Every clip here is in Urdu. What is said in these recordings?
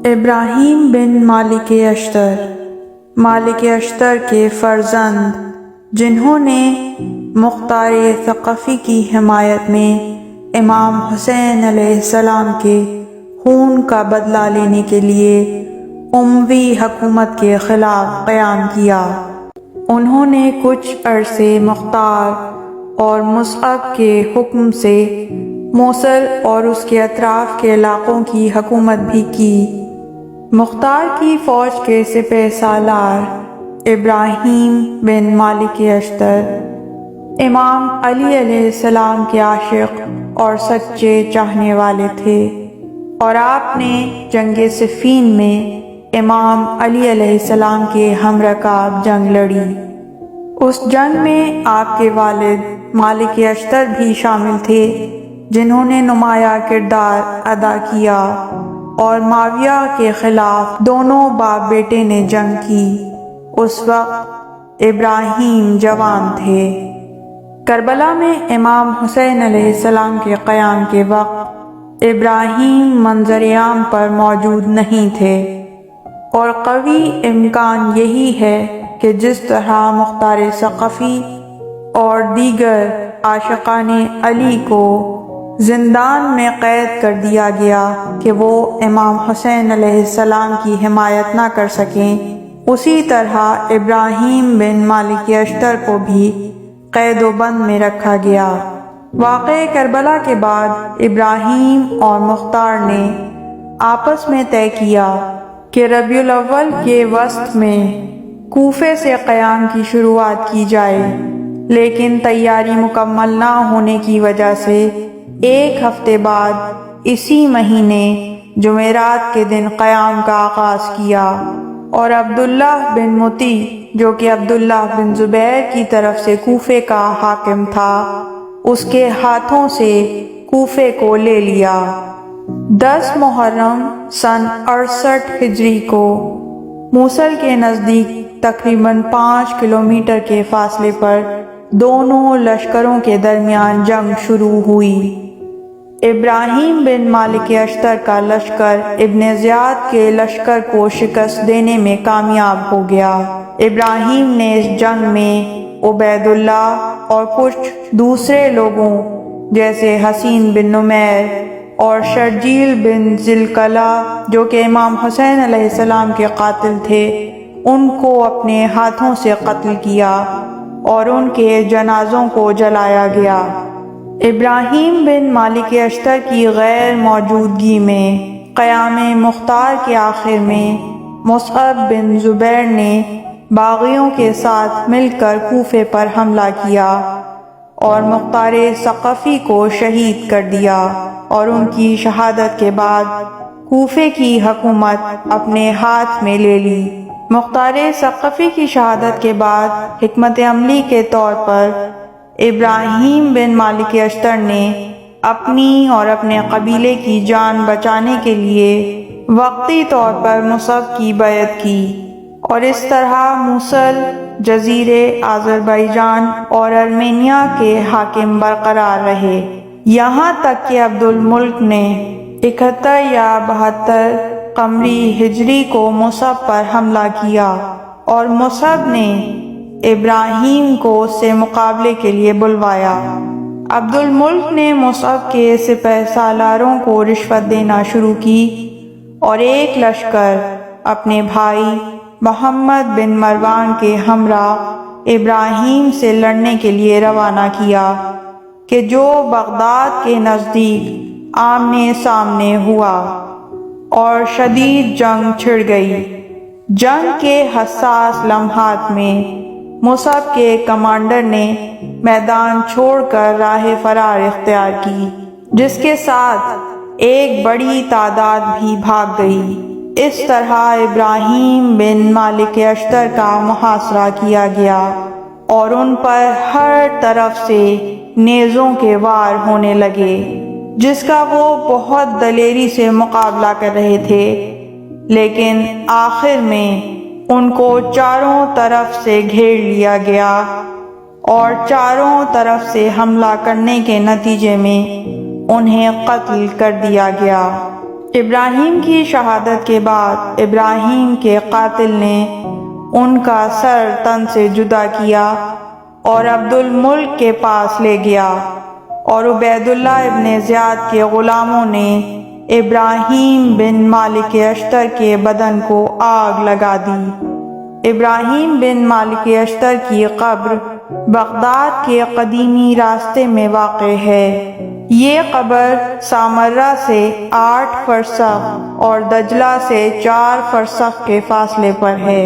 ابراہیم بن مالک اشتر، مالک اشتر کے فرزند جنہوں نے مختار ثقفی کی حمایت میں امام حسین علیہ السلام کے خون کا بدلہ لینے کے لیے اموی حکومت کے خلاف قیام کیا۔ انہوں نے کچھ عرصے مختار اور مصعب کے حکم سے موصل اور اس کے اطراف کے علاقوں کی حکومت بھی کی۔ مختار کی فوج کے سپہ سالار ابراہیم بن مالک اشتر امام علی علیہ السلام کے عاشق اور سچے چاہنے والے تھے، اور آپ نے جنگ صفین میں امام علی علیہ السلام کے ہم رکاب جنگ لڑی۔ اس جنگ میں آپ کے والد مالک اشتر بھی شامل تھے، جنہوں نے نمایاں کردار ادا کیا، اور معاویہ کے خلاف دونوں باپ بیٹے نے جنگ کی۔ اس وقت ابراہیم جوان تھے۔ کربلا میں امام حسین علیہ السلام کے قیام کے وقت ابراہیم منظر عام پر موجود نہیں تھے، اور قوی امکان یہی ہے کہ جس طرح مختار ثقفی اور دیگر عاشقان علی کو زندان میں قید کر دیا گیا کہ وہ امام حسین علیہ السلام کی حمایت نہ کر سکیں، اسی طرح ابراہیم بن مالک اشتر کو بھی قید و بند میں رکھا گیا۔ واقعہ کربلا کے بعد ابراہیم اور مختار نے آپس میں طے کیا کہ ربیع الاول کے وسط میں کوفے سے قیام کی شروعات کی جائے، لیکن تیاری مکمل نہ ہونے کی وجہ سے ایک ہفتے بعد اسی مہینے جمعرات کے دن قیام کا آغاز کیا، اور عبداللہ بن مطیع جو کہ عبداللہ بن زبیر کی طرف سے کوفے کا حاکم تھا، اس کے ہاتھوں سے کوفے کو لے لیا۔ 10 محرم سن 68 ہجری کو موصل کے نزدیک تقریباً 5 کلومیٹر کے فاصلے پر دونوں لشکروں کے درمیان جنگ شروع ہوئی۔ ابراہیم بن مالک اشتر کا لشکر ابن زیاد کے لشکر کو شکست دینے میں کامیاب ہو گیا۔ ابراہیم نے اس جنگ میں عبید اللہ اور کچھ دوسرے لوگوں جیسے حسین بن نمیر اور شرجیل بن ذیلکلہ جو کہ امام حسین علیہ السلام کے قاتل تھے، ان کو اپنے ہاتھوں سے قتل کیا اور ان کے جنازوں کو جلایا گیا۔ ابراہیم بن مالک اشتر کی غیر موجودگی میں قیام مختار کے آخر میں مصعب بن زبیر نے باغیوں کے ساتھ مل کر کوفے پر حملہ کیا اور مختار ثقفی کو شہید کر دیا، اور ان کی شہادت کے بعد کوفے کی حکومت اپنے ہاتھ میں لے لی۔ مختار ثقفی کی شہادت کے بعد حکمت عملی کے طور پر ابراہیم بن مالک اشتر نے اپنی اور اپنے قبیلے کی جان بچانے کے لیے وقتی طور پر مصعب کی بیعت کی، اور اس طرح موصل، جزیرے آذربائیجان اور ارمینیا کے حاکم برقرار رہے، یہاں تک کہ عبدالملک نے 71 یا 72 قمری ہجری کو مصعب پر حملہ کیا، اور مصعب نے ابراہیم کو اس سے مقابلے کے لیے بلوایا۔ عبدالملک نے مصعب کے سپہ سالاروں کو رشوت دینا شروع کی، اور ایک لشکر اپنے بھائی محمد بن مروان کے ہمراہ ابراہیم سے لڑنے کے لیے روانہ کیا کہ جو بغداد کے نزدیک آمنے سامنے ہوا، اور شدید جنگ چھڑ گئی۔ جنگ کے حساس لمحات میں مصعب کے کمانڈر نے میدان چھوڑ کر راہ فرار اختیار کی، جس کے ساتھ ایک بڑی تعداد بھی بھاگ گئی۔ اس طرح ابراہیم بن مالک اشتر کا محاصرہ کیا گیا، اور ان پر ہر طرف سے نیزوں کے وار ہونے لگے، جس کا وہ بہت دلیری سے مقابلہ کر رہے تھے، لیکن آخر میں ان کو چاروں طرف سے گھیر لیا گیا، اور چاروں طرف سے حملہ کرنے کے نتیجے میں انہیں قتل کر دیا گیا۔ ابراہیم کی شہادت کے بعد ابراہیم کے قاتل نے ان کا سر تن سے جدا کیا اور عبد الملک کے پاس لے گیا، اور عبید اللہ ابن زیاد کے غلاموں نے ابراہیم بن مالک اشتر کے بدن کو آگ لگا دی۔ ابراہیم بن مالک اشتر کی قبر بغداد کے قدیمی راستے میں واقع ہے۔ یہ قبر سامرہ سے 8 فرسخ اور دجلہ سے 4 فرسخ کے فاصلے پر ہے۔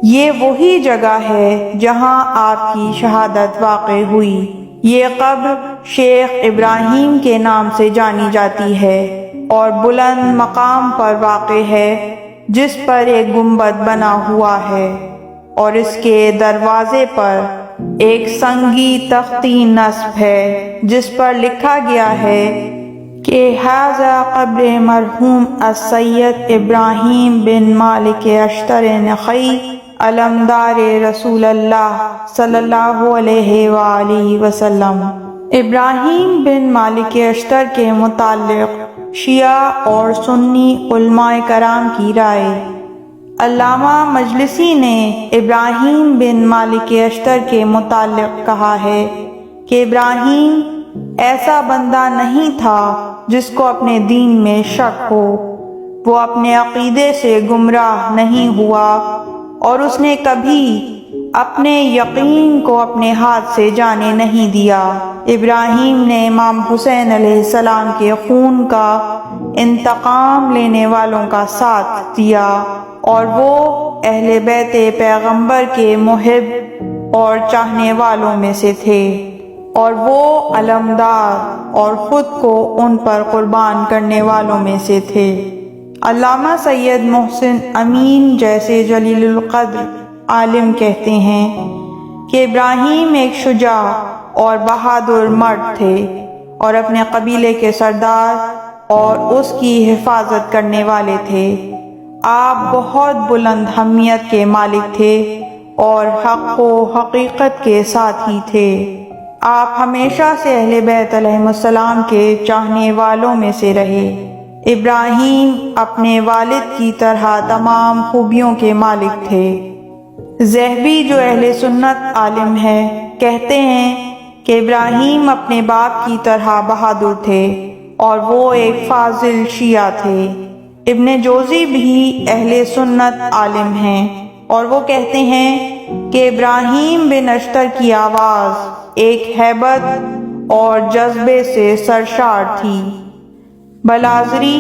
یہ وہی جگہ ہے جہاں آپ کی شہادت واقع ہوئی۔ یہ قبر شیخ ابراہیم کے نام سے جانی جاتی ہے اور بلند مقام پر واقع ہے جس پر ایک گنبد بنا ہوا ہے، اور اس کے دروازے پر ایک سنگی تختی نصب ہے جس پر لکھا گیا ہے کہ ھذا قبر مرحوم السید ابراہیم بن مالک اشتر نخعی علمدار رسول اللہ صلی اللہ علیہ وآلہ وسلم۔ ابراہیم بن مالک اشتر کے متعلق شیعہ اور سنی علماء کرام کی رائے۔ علامہ مجلسی نے ابراہیم بن مالک اشتر کے متعلق کہا ہے کہ ابراہیم ایسا بندہ نہیں تھا جس کو اپنے دین میں شک ہو، وہ اپنے عقیدے سے گمراہ نہیں ہوا، اور اس نے کبھی اپنے یقین کو اپنے ہاتھ سے جانے نہیں دیا۔ ابراہیم نے امام حسین علیہ السلام کے خون کا انتقام لینے والوں کا ساتھ دیا، اور وہ اہل بیت پیغمبر کے محب اور چاہنے والوں میں سے تھے، اور وہ علمدار اور خود کو ان پر قربان کرنے والوں میں سے تھے۔ علامہ سید محسن امین جیسے جلیل القدر عالم کہتے ہیں کہ ابراہیم ایک شجاع اور بہادر مرد تھے، اور اپنے قبیلے کے سردار اور اس کی حفاظت کرنے والے تھے۔ آپ بہت بلند ہمیت کے مالک تھے اور حق و حقیقت کے ساتھی تھے۔ آپ ہمیشہ سے اہل بیت علیہ السلام کے چاہنے والوں میں سے رہے۔ ابراہیم اپنے والد کی طرح تمام خوبیوں کے مالک تھے۔ ذہبی جو اہل سنت عالم ہے کہتے ہیں کہ ابراہیم اپنے باپ کی طرح بہادر تھے اور وہ ایک فاضل شیعہ تھے۔ ابن جوزی بھی اہل سنت عالم ہیں اور وہ کہتے ہیں کہ ابراہیم بن اشتر کی آواز ایک ہیبت اور جذبے سے سرشار تھی۔ بلازری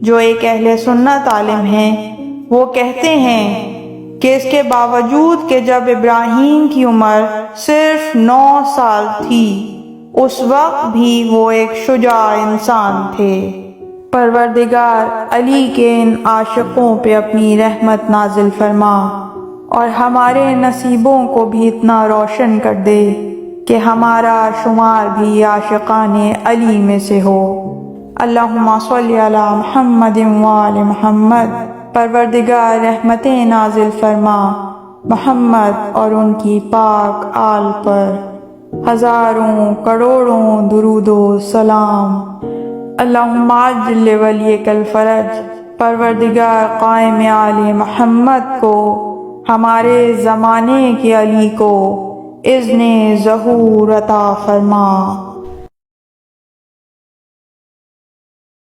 جو ایک اہل سنت عالم ہیں وہ کہتے ہیں کہ اس کے باوجود کہ جب ابراہیم کی عمر صرف 9 سال تھی اس وقت بھی وہ ایک شجاع انسان تھے۔ پروردگار علی کے ان عاشقوں پہ اپنی رحمت نازل فرما اور ہمارے نصیبوں کو بھی اتنا روشن کر دے کہ ہمارا شمار بھی عاشقان علی میں سے ہو۔ اللہم صلی علی محمد وآل محمد۔ پروردگار رحمتیں نازل فرما محمد اور ان کی پاک آل پر ہزاروں کروڑوں درود و سلام۔ اللہم عجل ولیک الفرج۔ پروردگار قائم آل محمد کو، ہمارے زمانے کے علی کو اذن ظہور عطا فرما۔